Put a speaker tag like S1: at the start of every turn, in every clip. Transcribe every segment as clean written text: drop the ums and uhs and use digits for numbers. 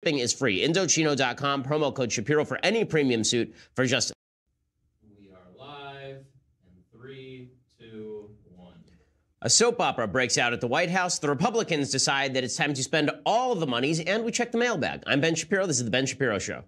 S1: shipping is free. Indochino.com, promo code Shapiro for any premium suit for just...
S2: We are live in 3, 2, 1.
S1: A soap opera breaks out at the White House. The Republicans decide that it's time to spend all of the monies, and we check the mailbag. I'm Ben Shapiro. This is The Ben Shapiro Show.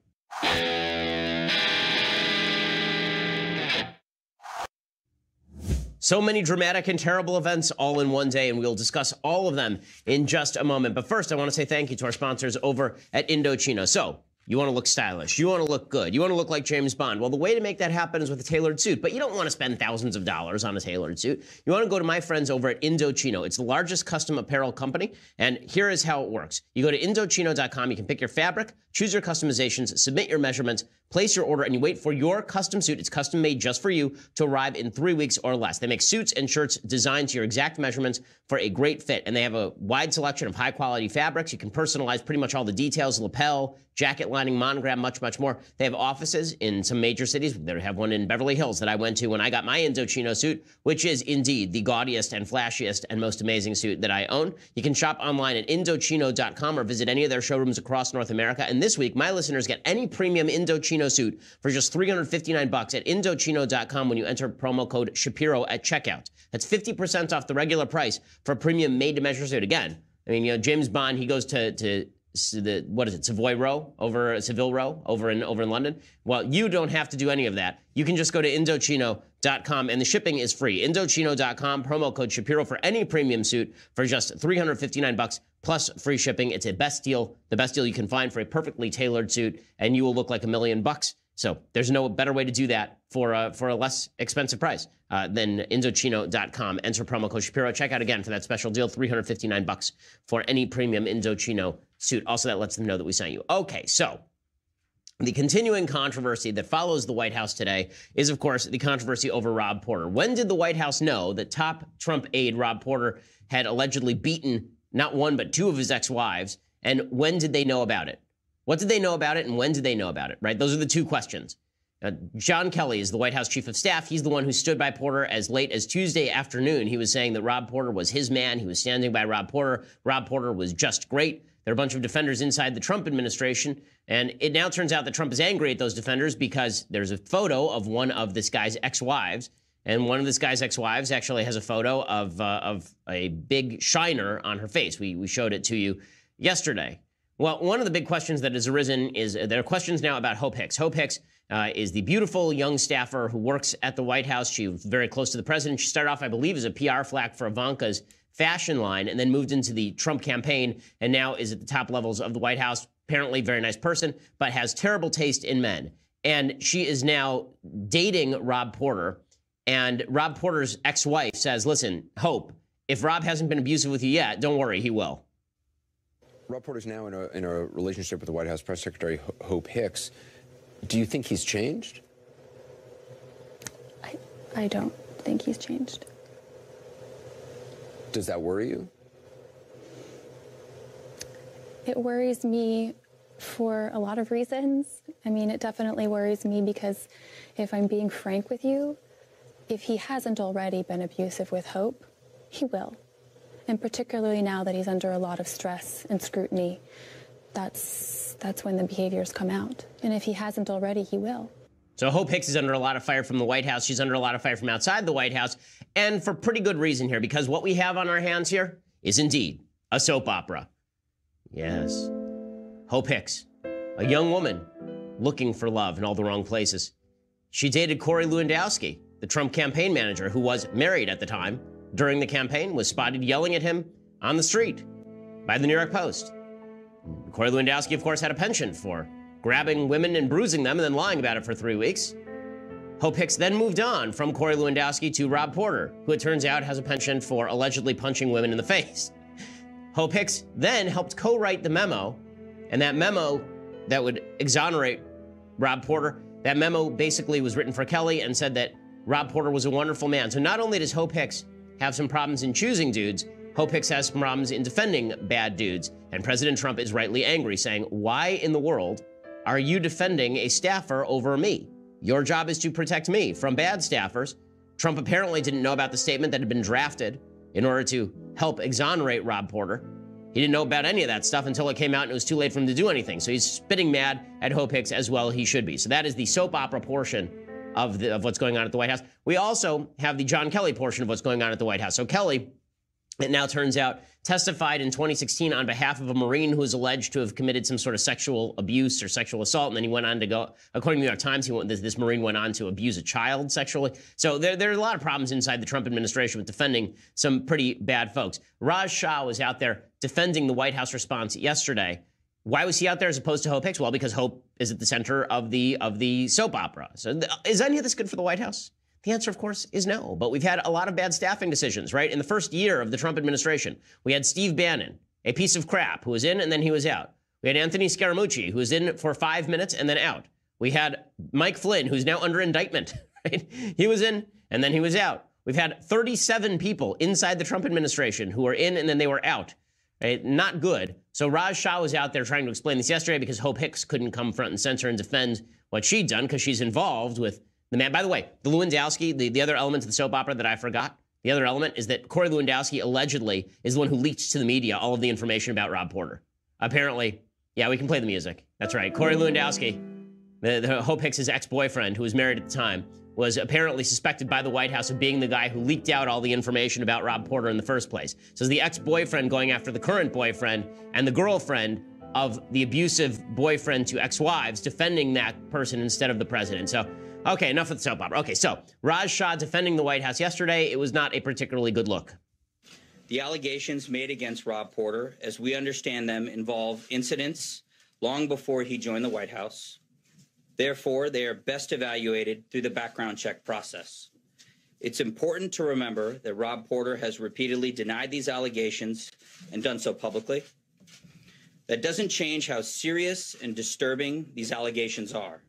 S1: So many dramatic and terrible events all in one day, and we'll discuss all of them in just a moment. But first, I want to say thank you to our sponsors over at Indochino. So, you want to look stylish. You want to look good. You want to look like James Bond. Well, the way to make that happen is with a tailored suit. But you don't want to spend thousands of dollars on a tailored suit. You want to go to my friends over at Indochino. It's the largest custom apparel company. And here is how it works. You go to Indochino.com. You can pick your fabric, choose your customizations, submit your measurements, place your order, and you wait for your custom suit. It's custom made just for you to arrive in 3 weeks or less. They make suits and shirts designed to your exact measurements for a great fit. And they have a wide selection of high quality fabrics. You can personalize pretty much all the details, lapel, jacket lining, monogram, much, much more. They have offices in some major cities. They have one in Beverly Hills that I went to when I got my Indochino suit, which is indeed the gaudiest and flashiest and most amazing suit that I own. You can shop online at Indochino.com or visit any of their showrooms across North America. And this week, my listeners get any premium Indochino suit for just $359 at Indochino.com when you enter promo code Shapiro at checkout. That's 50% off the regular price for a premium made-to-measure suit. Again, I mean, you know, James Bond, he goes to the, what is it, Seville Row over in London. Well, you don't have to do any of that. You can just go to Indochino.com, and the shipping is free. Indochino.com, promo code Shapiro for any premium suit for just $359 plus free shipping. It's the best deal you can find for a perfectly tailored suit, and you will look like $1 million. So there's no better way to do that for a less expensive price than Indochino.com. Enter promo code Shapiro. Check out again for that special deal, $359 for any premium Indochino suit. Also, that lets them know that we sent you. Okay, so the continuing controversy that follows the White House today is, of course, the controversy over Rob Porter. When did the White House know that top Trump aide Rob Porter had allegedly beaten not one but two of his ex-wives? And when did they know about it? What did they know about it, and when did they know about it, right? Those are the two questions. John Kelly is the White House chief of staff. He's the one who stood by Porter as late as Tuesday afternoon. He was saying that Rob Porter was his man. He was standing by Rob Porter. Rob Porter was just great. There are a bunch of defenders inside the Trump administration, and it now turns out that Trump is angry at those defenders because there's a photo of one of this guy's ex-wives, and one of this guy's ex-wives actually has a photo of a big shiner on her face. We showed it to you yesterday. Well, one of the big questions that has arisen is there are questions now about Hope Hicks. Hope Hicks is the beautiful young staffer who works at the White House. She was very close to the president. She started off, I believe, as a PR flack for Ivanka's fashion line and then moved into the Trump campaign and now is at the top levels of the White House. Apparently, very nice person, but has terrible taste in men. And she is now dating Rob Porter. And Rob Porter's ex-wife says, listen, Hope, if Rob hasn't been abusive with you yet, don't worry, he will.
S3: Rob Porter's now in a relationship with the White House Press Secretary Hope Hicks. Do you think he's changed?
S4: I don't think he's changed.
S3: Does that worry you?
S4: It worries me for a lot of reasons. I mean, it definitely worries me because if I'm being frank with you, if he hasn't already been abusive with Hope, he will. And particularly now that he's under a lot of stress and scrutiny, that's when the behaviors come out. And if he hasn't already, he will.
S1: So Hope Hicks is under a lot of fire from the White House. She's under a lot of fire from outside the White House. And for pretty good reason here, because what we have on our hands here is indeed a soap opera. Yes. Hope Hicks, a young woman looking for love in all the wrong places. She dated Corey Lewandowski, the Trump campaign manager who was married at the time. During the campaign, was spotted yelling at him on the street by the New York Post. Corey Lewandowski, of course, had a penchant for grabbing women and bruising them and then lying about it for 3 weeks. Hope Hicks then moved on from Corey Lewandowski to Rob Porter, who it turns out has a penchant for allegedly punching women in the face. Hope Hicks then helped co-write the memo, and that memo that would exonerate Rob Porter, that memo basically was written for Kelly and said that Rob Porter was a wonderful man. So not only does Hope Hicks have some problems in choosing dudes, Hope Hicks has some problems in defending bad dudes. And President Trump is rightly angry, saying, why in the world are you defending a staffer over me? Your job is to protect me from bad staffers. Trump apparently didn't know about the statement that had been drafted in order to help exonerate Rob Porter. He He didn't know about any of that stuff until it came out and it was too late for him to do anything. So he's spitting mad at Hope Hicks, as well he should be. So that is the soap opera portion of what's going on at the White House. We also have the John Kelly portion of what's going on at the White House. So Kelly, it now turns out, testified in 2016 on behalf of a Marine who is alleged to have committed some sort of sexual abuse or sexual assault. And then he went on to go, according to the New York Times, this Marine went on to abuse a child sexually. So there are a lot of problems inside the Trump administration with defending some pretty bad folks. Raj Shah was out there defending the White House response yesterday. Why was he out there as opposed to Hope Hicks? Well, because Hope is at the center of the soap opera. So is any of this good for the White House? The answer, of course, is no. But we've had a lot of bad staffing decisions, right? In the first year of the Trump administration, we had Steve Bannon, a piece of crap, who was in and then he was out. We had Anthony Scaramucci, who was in for 5 minutes and then out. We had Mike Flynn, who's now under indictment, right? He was in and then he was out. We've had 37 people inside the Trump administration who were in and then they were out. Right? Not good. So Raj Shah was out there trying to explain this yesterday because Hope Hicks couldn't come front and center and defend what she'd done because she's involved with the man. By the way, the Lewandowski, the other element of the soap opera that I forgot, the other element is that Corey Lewandowski allegedly is the one who leaked to the media all of the information about Rob Porter. Apparently, yeah, we can play the music. That's right. Corey Lewandowski, the Hope Hicks' ex-boyfriend who was married at the time, was apparently suspected by the White House of being the guy who leaked out all the information about Rob Porter in the first place. So it's the ex-boyfriend going after the current boyfriend and the girlfriend of the abusive boyfriend to ex-wives defending that person instead of the president. So, okay, enough of the soap opera. Okay, so Raj Shah defending the White House yesterday, it was not a particularly good look.
S5: The allegations made against Rob Porter, as we understand them, involve incidents long before he joined the White House. Therefore, they are best evaluated through the background check process. It's important to remember that Rob Porter has repeatedly denied these allegations and done so publicly. That doesn't change how serious and disturbing these allegations are.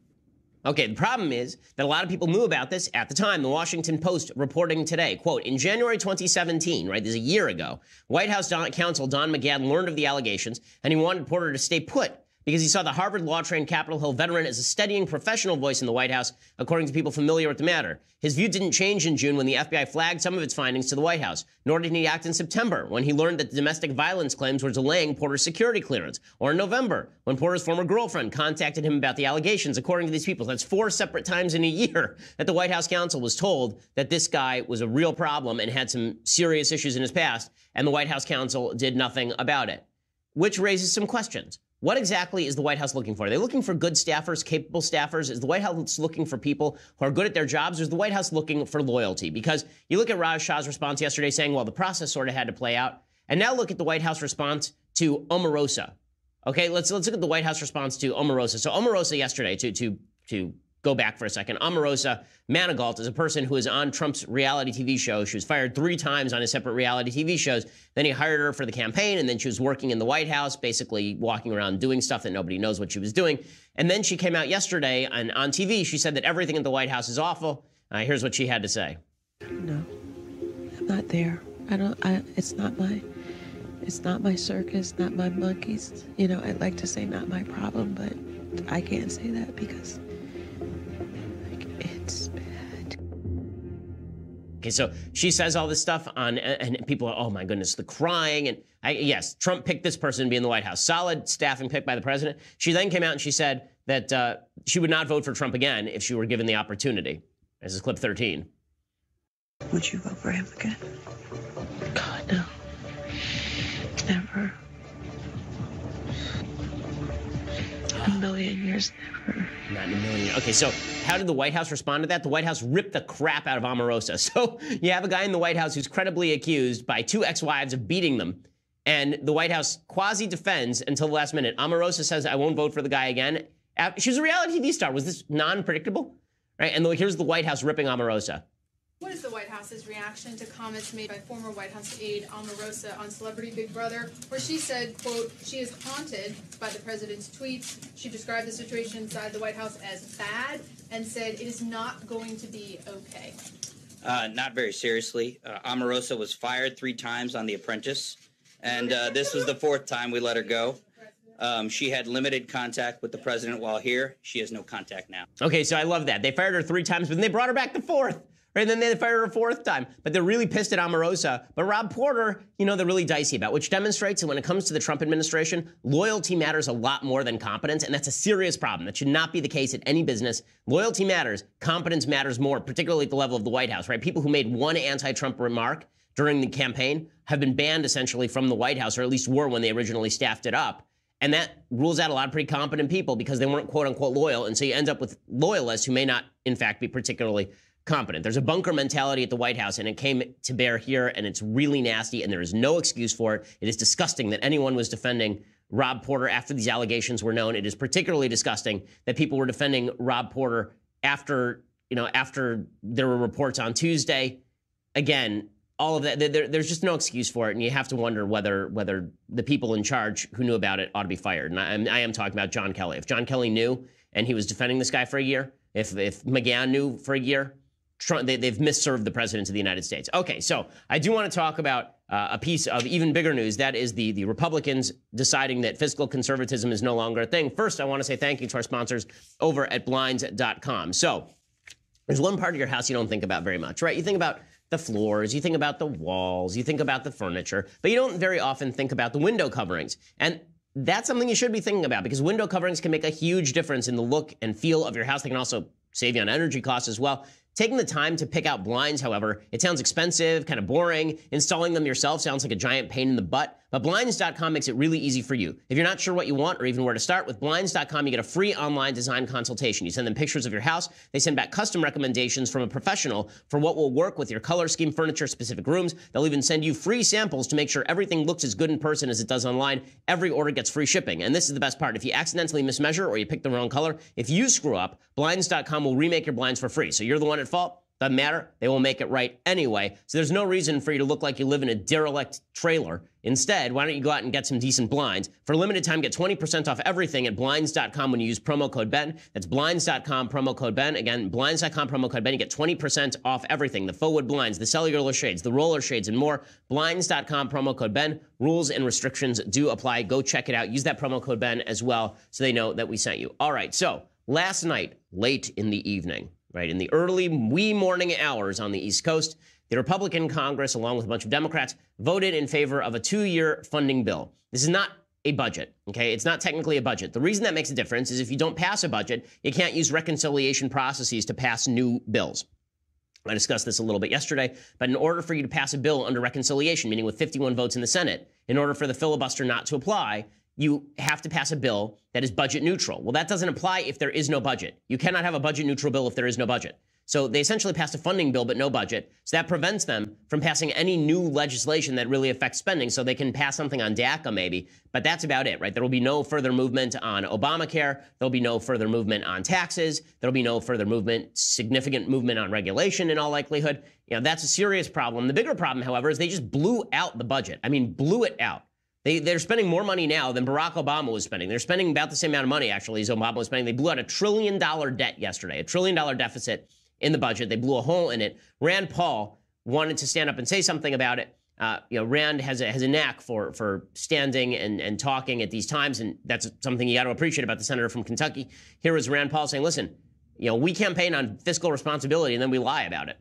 S1: Okay, the problem is that a lot of people knew about this at the time. The Washington Post reporting today, quote, in January 2017, right, this is a year ago, White House counsel Don McGahn learned of the allegations, and he wanted Porter to stay put because he saw the Harvard law-trained Capitol Hill veteran as a steadying professional voice in the White House, according to people familiar with the matter. His view didn't change in June when the FBI flagged some of its findings to the White House, nor did he act in September when he learned that the domestic violence claims were delaying Porter's security clearance, or in November when Porter's former girlfriend contacted him about the allegations, according to these people. That's 4 separate times in a year that the White House counsel was told that this guy was a real problem and had some serious issues in his past, and the White House counsel did nothing about it, which raises some questions. What exactly is the White House looking for? Are they looking for good staffers, capable staffers? Is the White House looking for people who are good at their jobs? Or is the White House looking for loyalty? Because you look at Raj Shah's response yesterday saying, well, the process sort of had to play out. And now look at the White House response to Omarosa. Okay, let's look at the White House response to Omarosa. So Omarosa yesterday, to go back for a second, Omarosa Manigault is a person who is on Trump's reality TV show. She was fired 3 times on his separate reality TV shows. Then he hired her for the campaign, and then she was working in the White House, basically walking around doing stuff that nobody knows what she was doing. And then she came out yesterday, and on TV, she said that everything at the White House is awful. Here's what she had to say.
S6: No, I'm not there. It's not my circus, not my monkeys. You know, I'd like to say not my problem, but I can't say that because it's bad.
S1: Okay, so she says all this stuff and people are, oh my goodness, the crying. And yes, Trump picked this person to be in the White House. Solid staffing pick by the president. She then came out and she said that she would not vote for Trump again if she were given the opportunity. This is clip 13.
S6: Would you vote for him again? God, no. Never. A million years, never.
S1: Not in a million. Okay, so how did the White House respond to that? The White House ripped the crap out of Omarosa. So you have a guy in the White House who's credibly accused by 2 ex-wives of beating them, and the White House quasi-defends until the last minute. Omarosa says, I won't vote for the guy again. She was a reality TV star. Was this non-predictable? Right? And here's the White House ripping Omarosa.
S7: What is the White House's reaction to comments made by former White House aide Omarosa on Celebrity Big Brother, where she said, quote, she is haunted by the president's tweets. She described the situation inside the White House as bad and said it is not going to be okay.
S5: Not very seriously. Omarosa was fired 3 times on The Apprentice, and this was the 4th time we let her go. She had limited contact with the president while here. She has no contact now.
S1: Okay, so I love that. They fired her 3 times, but then they brought her back the 4th. right? And then they fired her a fourth time. But they're really pissed at Omarosa. But Rob Porter, they're really dicey about, which demonstrates that when it comes to the Trump administration, loyalty matters a lot more than competence. And that's a serious problem. That should not be the case at any business. Loyalty matters. Competence matters more, particularly at the level of the White House, right? People who made one anti-Trump remark during the campaign have been banned essentially from the White House, or at least were when they originally staffed it up. And that rules out a lot of pretty competent people because they weren't quote unquote loyal. And so you end up with loyalists who may not, in fact, be particularly competent. There's a bunker mentality at the White House, and it came to bear here, and it's really nasty, and there is no excuse for it. It is disgusting that anyone was defending Rob Porter after these allegations were known. It is particularly disgusting that people were defending Rob Porter after there were reports on Tuesday. Again, all of that, there's just no excuse for it, and you have to wonder whether the people in charge who knew about it ought to be fired. And I am talking about John Kelly. If John Kelly knew and he was defending this guy for a year, if McGahn knew for a year, they've misserved the president of the United States. Okay, so I do want to talk about a piece of even bigger news. That is the Republicans deciding that fiscal conservatism is no longer a thing. First, I want to say thank you to our sponsors over at Blinds.com. So there's one part of your house you don't think about very much, right? You think about the floors, you think about the walls, you think about the furniture, but you don't very often think about the window coverings. And that's something you should be thinking about because window coverings can make a huge difference in the look and feel of your house. They can also save you on energy costs as well. Taking the time to pick out blinds, however, it sounds expensive, kind of boring. Installing them yourself sounds like a giant pain in the butt. But Blinds.com makes it really easy for you. If you're not sure what you want or even where to start, with Blinds.com, you get a free online design consultation. You send them pictures of your house. They send back custom recommendations from a professional for what will work with your color scheme, furniture, specific rooms. They'll even send you free samples to make sure everything looks as good in person as it does online. Every order gets free shipping. And this is the best part. If you accidentally mismeasure or you pick the wrong color, if you screw up, Blinds.com will remake your blinds for free. So you're the one at fault. Doesn't matter. They will make it right anyway. So there's no reason for you to look like you live in a derelict trailer. Instead, why don't you go out and get some decent blinds? For a limited time, get 20% off everything at Blinds.com when you use promo code Ben. That's Blinds.com, promo code Ben. Again, Blinds.com, promo code Ben. You get 20% off everything. The faux wood blinds, the cellular shades, the roller shades, and more. Blinds.com, promo code Ben. Rules and restrictions do apply. Go check it out. Use that promo code Ben as well so they know that we sent you. All right, so last night, late in the evening, right, in the early wee morning hours on the East Coast, the Republican Congress, along with a bunch of Democrats, voted in favor of a 2-year funding bill. This is not a budget, okay? It's not technically a budget. The reason that makes a difference is if you don't pass a budget, you can't use reconciliation processes to pass new bills. I discussed this a little bit yesterday, but in order for you to pass a bill under reconciliation, meaning with 51 votes in the Senate, in order for the filibuster not to apply, you have to pass a bill that is budget neutral. Well, that doesn't apply if there is no budget. You cannot have a budget neutral bill if there is no budget. So they essentially passed a funding bill but no budget. So that prevents them from passing any new legislation that really affects spending. So they can pass something on DACA maybe, but that's about it, right? There will be no further movement on Obamacare. There'll be no further movement on taxes. There'll be no further movement, significant movement on regulation in all likelihood. That's a serious problem. The bigger problem, however, is they just blew out the budget. I mean, blew it out. They're spending more money now than Barack Obama was spending. They're spending about the same amount of money, actually, as Obama was spending. They blew out $1 trillion debt yesterday, $1 trillion deficit in the budget. They blew a hole in it. Rand Paul wanted to stand up and say something about it. Rand has a knack for standing and talking at these times, and that's something you got to appreciate about the senator from Kentucky. Here is Rand Paul saying, listen, we campaign on fiscal responsibility, and then we lie about it.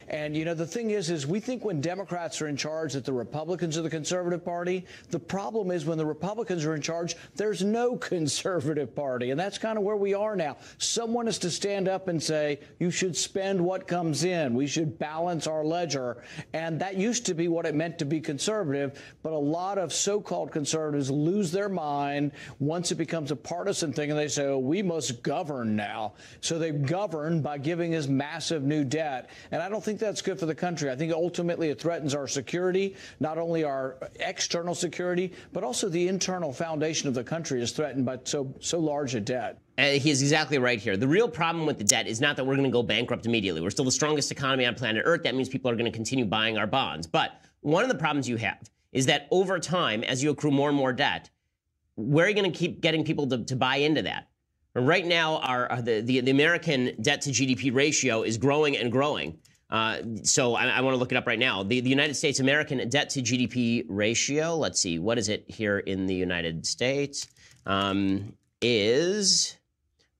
S8: And, the thing is we think when Democrats are in charge that the Republicans are the conservative party. The problem is when the Republicans are in charge, there's no conservative party. And that's kind of where we are now. Someone is to stand up and say, you should spend what comes in. We should balance our ledger. And that used to be what it meant to be conservative. But a lot of so-called conservatives lose their mind once it becomes a partisan thing. And they say, oh, we must govern now. So they govern by giving us massive new debt. And I don't think that's good for the country. I think ultimately it threatens our security, not only our external security, but also the internal foundation of the country is threatened by so large a debt.
S1: And he is exactly right here. The real problem with the debt is not that we're going to go bankrupt immediately. We're still the strongest economy on planet Earth. That means people are going to continue buying our bonds. But one of the problems you have is that over time, as you accrue more and more debt, where are you going to keep getting people to buy into that? Right now, the American debt to GDP ratio is growing and growing. So I want to look it up right now. The United States American debt to GDP ratio, let's see, what is it here in the United States, is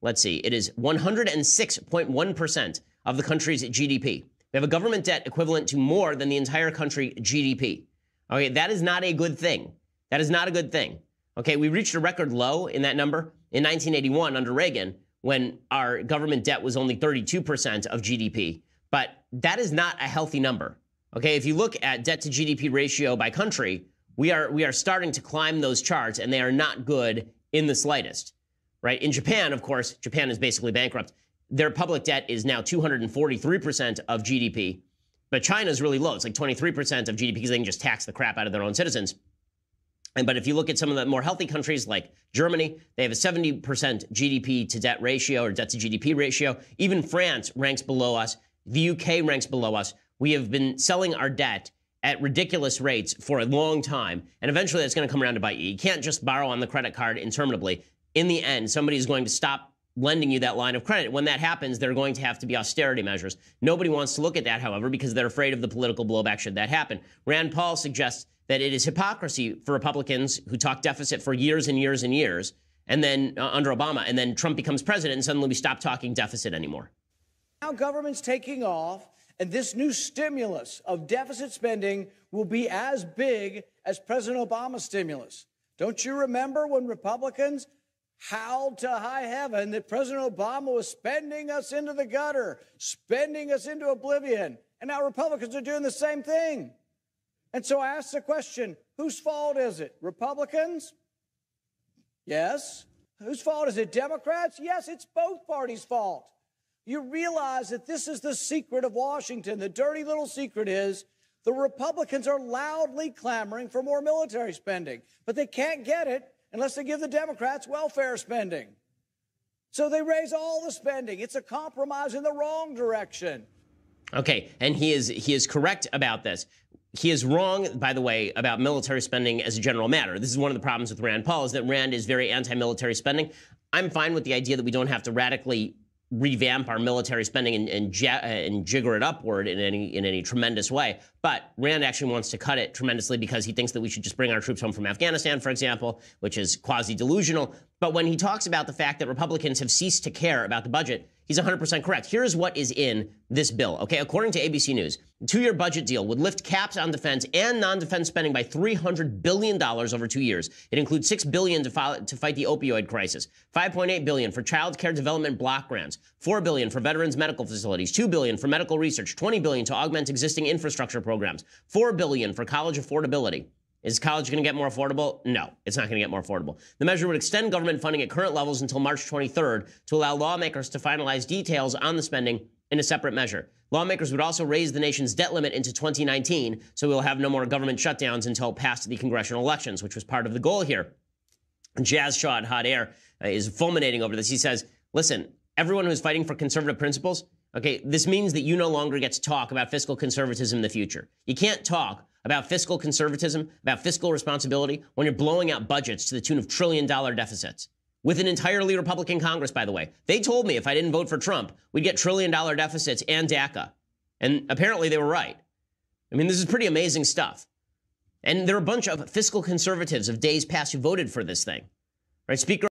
S1: let's see, it is 106.1% of the country's GDP. We have a government debt equivalent to more than the entire country GDP. Okay, that is not a good thing. That is not a good thing. Okay, we reached a record low in that number in 1981 under Reagan, when our government debt was only 32% of GDP. But that is not a healthy number. Okay, if you look at debt to GDP ratio by country, we are starting to climb those charts, and they are not good in the slightest, right? In Japan, of course, Japan is basically bankrupt. Their public debt is now 243% of GDP, but China is really low. It's like 23% of GDP because they can just tax the crap out of their own citizens. But if you look at some of the more healthy countries like Germany, they have a 70% GDP to debt ratio or debt to GDP ratio. Even France ranks below us. The UK ranks below us. We have been selling our debt at ridiculous rates for a long time. And eventually that's going to come around to bite you. You can't just borrow on the credit card interminably. In the end, somebody is going to stop lending you that line of credit. When that happens, there are going to have to be austerity measures. Nobody wants to look at that, however, because they're afraid of the political blowback should that happen. Rand Paul suggests that it is hypocrisy for Republicans who talk deficit for years and years and years, and then under Obama, and then Trump becomes president, and suddenly we stop talking deficit anymore.
S8: Now government's taking off, and this new stimulus of deficit spending will be as big as President Obama's stimulus. Don't you remember when Republicans howled to high heaven that President Obama was spending us into the gutter, spending us into oblivion? And now Republicans are doing the same thing. And so I ask the question, whose fault is it? Republicans? Yes. Whose fault is it? Democrats? Yes, it's both parties' fault. You realize that this is the secret of Washington. The dirty little secret is the Republicans are loudly clamoring for more military spending, but they can't get it unless they give the Democrats welfare spending. So they raise all the spending. It's a compromise in the wrong direction.
S1: Okay, and he is correct about this. He is wrong, by the way, about military spending as a general matter. This is one of the problems with Rand Paul, is that Rand is very anti-military spending. I'm fine with the idea that we don't have to radically revamp our military spending and jigger it upward in any tremendous way. But Rand actually wants to cut it tremendously because he thinks that we should just bring our troops home from Afghanistan, for example, which is quasi-delusional. But when he talks about the fact that Republicans have ceased to care about the budget, he's 100% correct. Here's what is in this bill. Okay, according to ABC News, the two-year budget deal would lift caps on defense and non-defense spending by $300 billion over 2 years. It includes $6 billion to fight the opioid crisis, $5.8 billion for child care development block grants, $4 billion for veterans medical facilities, $2 billion for medical research, $20 billion to augment existing infrastructure programs, $4 billion for college affordability. Is college going to get more affordable? No, it's not going to get more affordable. The measure would extend government funding at current levels until March 23rd to allow lawmakers to finalize details on the spending in a separate measure. Lawmakers would also raise the nation's debt limit into 2019, so we'll have no more government shutdowns until past the congressional elections, which was part of the goal here. Jazz Shaw at Hot Air is fulminating over this. He says, listen, everyone who's fighting for conservative principles, okay, this means that you no longer get to talk about fiscal conservatism in the future. You can't talk about fiscal conservatism, about fiscal responsibility, when you're blowing out budgets to the tune of trillion-dollar deficits. With an entirely Republican Congress, by the way. They told me if I didn't vote for Trump, we'd get trillion-dollar deficits and DACA. And apparently they were right. I mean, this is pretty amazing stuff. And there are a bunch of fiscal conservatives of days past who voted for this thing. Right? Speaker